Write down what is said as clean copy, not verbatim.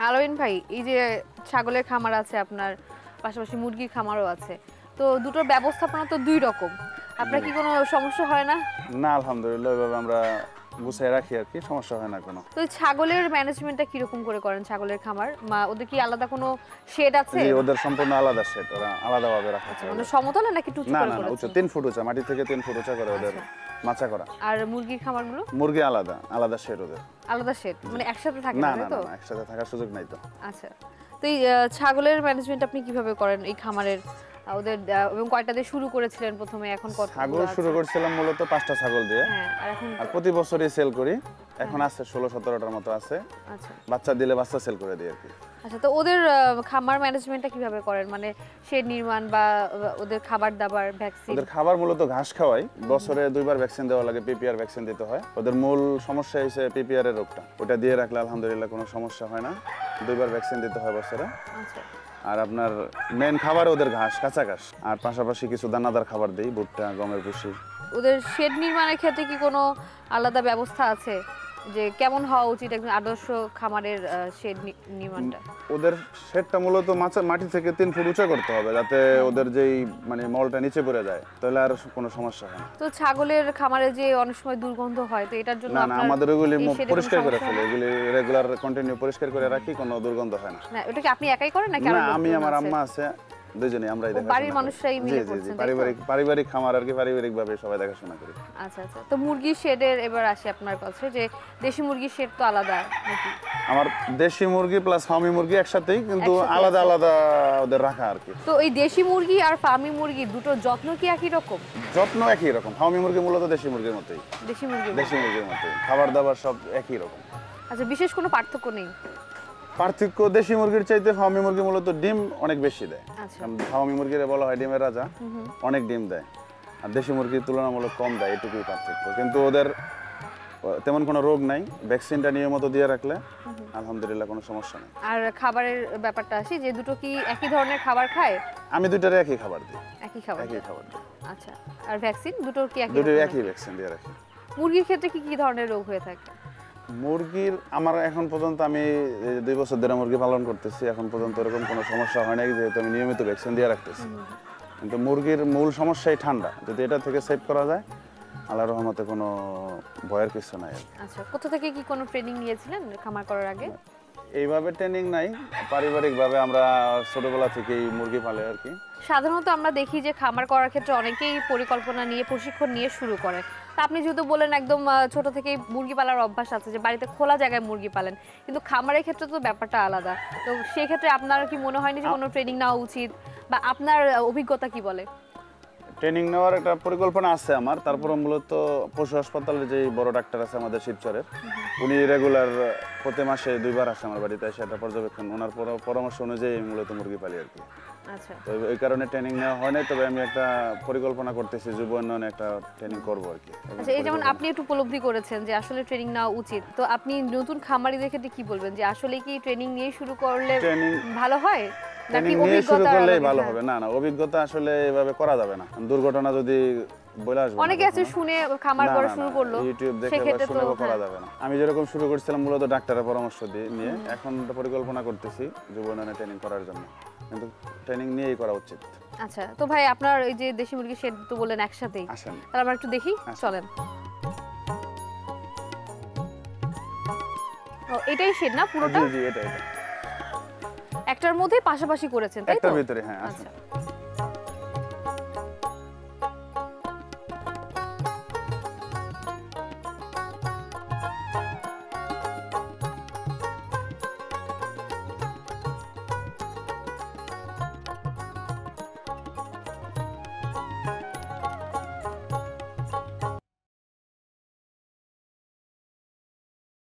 আলামিন ভাই, এই যে ছাগলের খামার আছে আপনার, পাশাপাশি মুরগির খামারও আছে, তো দুটোর ব্যবস্থাপনা তো দুই রকম, আপনার কি কোনো সমস্যা হয় না? না, আলহামদুলিল্লাহ এভাবে আমরা গুছিয়ে রাখি আর কি, সমস্যা হয় না কোনো। তো এই ছাগলের ম্যানেজমেন্টটা কিরকম করে করেন? ছাগলের খামার ওদের কি আলাদা কোনো শেড আছে? জি, ওদের সম্পূর্ণ আলাদা সেট, ওরা আলাদাভাবে রাখা আছে। মানে সমতলে নাকি একটু উঁচু না করে না না, করেছেন? উঁচু 3 ফুট উঁচা, মাটি থেকে 3 ফুট উঁচা করে ওদের মাচা করা। আর মুরগির খামারগুলো? মুরগি আলাদা, আলাদা সেট ওদের। আলাদা শেড, মানে একসাথে থাকে না না, না তাই তো? না, একসাথে থাকার সুযোগ নাই তো। আচ্ছা, তো এই ছাগলের ম্যানেজমেন্ট আপনি কিভাবে করেন এই খামারের? ওদের এবং কয়টা দিয়ে শুরু করেছিলেন প্রথমে, এখন কত? ছাগল শুরু করছিলাম মূলত 5টা ছাগল দিয়ে। হ্যাঁ, আর এখন আর প্রতি বছরই সেল করি। এখন আছে 16-17টার মতো আছে। আচ্ছা বাচ্চা দিলে বাচ্চা সেল করে দিই আর কি। আচ্ছা, তো ওদের খামার ম্যানেজমেন্টটা কিভাবে করেন? মানে শেড নির্মাণ বা ওদের খাবার দাবার, ভ্যাকসিন? ওদের খাবার মূলত ঘাস খাওয়াই, বছরে 2বার ভ্যাকসিন দেওয়া লাগে, পিপিআর ভ্যাকসিন দিতে হয়। ওদের মূল সমস্যা হচ্ছে পিপিআর এর রোগটা, ওটা দিয়ে রাখলে আলহামদুলিল্লাহ কোনো সমস্যা হয় না। 2বার ভ্যাকসিন দিতে হয় বছরে। আচ্ছা, আর আপনার মেন খাবার ওদের ঘাস, কাঁচা ঘাস, আর পাশাপাশি কিছু দানাদার খাবার দেই, ভুট্টা, গমের ভুসি। ওদের শেড নির্মাণের ক্ষেত্রে কি কোনো আলাদা ব্যবস্থা আছে, যে কেমন হওয়া উচিত একজন আদর্শ খামারের শেড নির্মাণটা? ওদের শেডটা মূলত মাটি থেকে 3 ফুট উঁচা করতে হবে, যাতে ওদের যেই মানে মলটা নিচে পড়ে যায়, তাহলে আর কোনো সমস্যা হয় না। তো ছাগলের খামারে যে অনেক সময় দুর্গন্ধ হয়, তো এটার জন্য না না, আপনার আমাদের ওগুলি এই shed এ কোনো পরিষ্কার করে সমস্যা ফেলে, হয় না? এগুলি রেগুলার কন্টিনিউ পরিষ্কার করে রাখি, কোনো দুর্গন্ধ হয় না। না, ওটা কি আপনি একাই করেন নাকি না, আরো আমি লোকজন আমার আছে? আম্মা আছে, দুজনেই আমরাই ও, দেখাশোনা বাড়ির করি। মানুষরাই জি মিলে জি জি, করছেন, তাই তো? পারিবারিক খামার আর কি, পারিবারিকভাবে সবাই দেখাশোনা করি। আচ্ছা আচ্ছা, তো মুরগির শেডের এবার আসি আপনার কাছে, যে দেশি মুরগির শেড তো আলাদা নাকি? আমার দেশি মুরগি প্লাস ফার্মি মুরগি একসাথেই, কিন্তু একসাথে আলাদা আছে। আলাদা ওদের রাখা আর কি। তো এই দেশি মুরগি আর ফার্মি মুরগি দুটোর যত্ন কি একই রকম? যত্ন একই রকম, ফার্মি মুরগি মূলত দেশি মুরগির মতোই, দেশি মুরগি? দেশি মুরগির মতোই, খাবার দাবার সব একই রকম। আচ্ছা, বিশেষ কোনো পার্থক্য নেই? পার্থক্য, দেশি মুরগির চাইতে ফার্মি মুরগি মূলত ডিম অনেক বেশি দেয়। আচ্ছা, কারণ ফার্মি মুরগিরে বলা হয় ডিমের রাজা, অনেক ডিম দেয়। আর দেশি মুরগির তুলনামূলক কম দেয়, এটুকুই পার্থক্য। কিন্তু ওদের তেমন কোনো রোগ নাই, ভ্যাকসিনটা নিয়মিত দিয়ে রাখলে আলহামদুলিল্লাহ কোনো সমস্যা নেই। আর খাবারের ব্যাপারটা আসি, যে দুটো কি একই ধরনের খাবার খায়? আমি দুইটারে একই খাবার দিই। একই খাবার একই দেয়? খাবার দিই, আচ্ছা, আর ভ্যাকসিন দুটোর কি একই দুটোই রকমের? একই ভ্যাকসিন দিয়ে রাখি। মুরগির ক্ষেত্রে কি কি ধরনের রোগ হয়ে থাকে? মুরগির আমার এখন পর্যন্ত, আমি 2 বছর ধরে মুরগি পালন করতেছি, এখন পর্যন্ত এরকম কোনো সমস্যা হয় নাই, যেহেতু আমি নিয়মিত ভ্যাকসিন দিয়ে রাখতেছি। কিন্তু মুরগির মূল সমস্যাই ঠান্ডা, যদি এটা থেকে সেভ করা যায় আল্লাহর রহমতে কোনো ভয়ের কিছু নাই। আচ্ছা, কোথা থেকে কি কোনো ট্রেনিং নিয়েছিলেন খামার করার আগে? এইভাবে ট্রেনিং নাই, পারিবারিকভাবে আমরা ছোটবেলা থেকেই মুরগি পালে আর কি। সাধারণত আমরা দেখি যে খামার করার ক্ষেত্রে অনেকেই পরিকল্পনা নিয়ে, প্রশিক্ষণ নিয়ে শুরু করে। তা আপনি যেহেতু বলেন একদম ছোট থেকেই মুরগি পালার অভ্যাস আছে, যে বাড়িতে খোলা জায়গায় মুরগি পালেন, কিন্তু খামারের ক্ষেত্রে তো ব্যাপারটা আলাদা। তো সেই ক্ষেত্রে আপনার কি মনে হয়নি যে কোনো ট্রেনিং নেওয়া উচিত, বা আপনার অভিজ্ঞতা কি বলে? ট্রেনিং নেওয়ার একটা পরিকল্পনা আছে আমার, তারপরে মূলত পশু হাসপাতালে যে বড় ডাক্তার আছে আমাদের শিবচরের, উনি রেগুলার প্রতি মাসে 2বার আসে আমার বাড়িতে, সেটা পর্যবেক্ষণ, ওনার পরামর্শ অনুযায়ী মূলত মুরগি পালি আর কি। আচ্ছা তো এই কারণে ট্রেনিং নেওয়া হয় নাই, তবে আমি একটা পরিকল্পনা করতেছি যুব উন্নয়নে একটা ট্রেনিং করবো আর কি। আচ্ছা, এই যেমন আপনি একটু উপলব্ধি করেছেন যে আসলে ট্রেনিং নেওয়া উচিত, তো আপনি নতুন খামারিদের ক্ষেত্রে কি বলবেন, যে আসলে কি ট্রেনিং নিয়ে শুরু করলে ভালো হয় নাকি ট্রেনিং নিয়ে শুরু অভিজ্ঞতা? করলেই ভালো হবে। না না, অভিজ্ঞতা আসলে এভাবে করা যাবে না, দুর্ঘটনা যদি বলে আসবে। অনেকে আছে শুনে খামার করা শুরু করলো, ইউটিউব দেখে বা সেক্ষেত্রে শুনে তো করা যাবে না। আমি যেরকম শুরু করছিলাম মূলত ডাক্তারের পরামর্শ নিয়ে, এখন পরিকল্পনা করতেছি যুব উন্নয়নে ট্রেনিং করার জন্য, কিন্তু ট্রেনিং নিয়েই করা উচিত। আচ্ছা, তো ভাই আপনার এই যে দেশি মুরগি শেড তো বললেন একসাথেই, আসেন তাহলে আমরা একটু দেখি, চলেন। ও, এটাই শেড না পুরোটা? জি জি, এটা একটার মধ্যে পাশাপাশি করেছেন তাই তো? একটার ভিতরে, হ্যাঁ আসেন। আচ্ছা,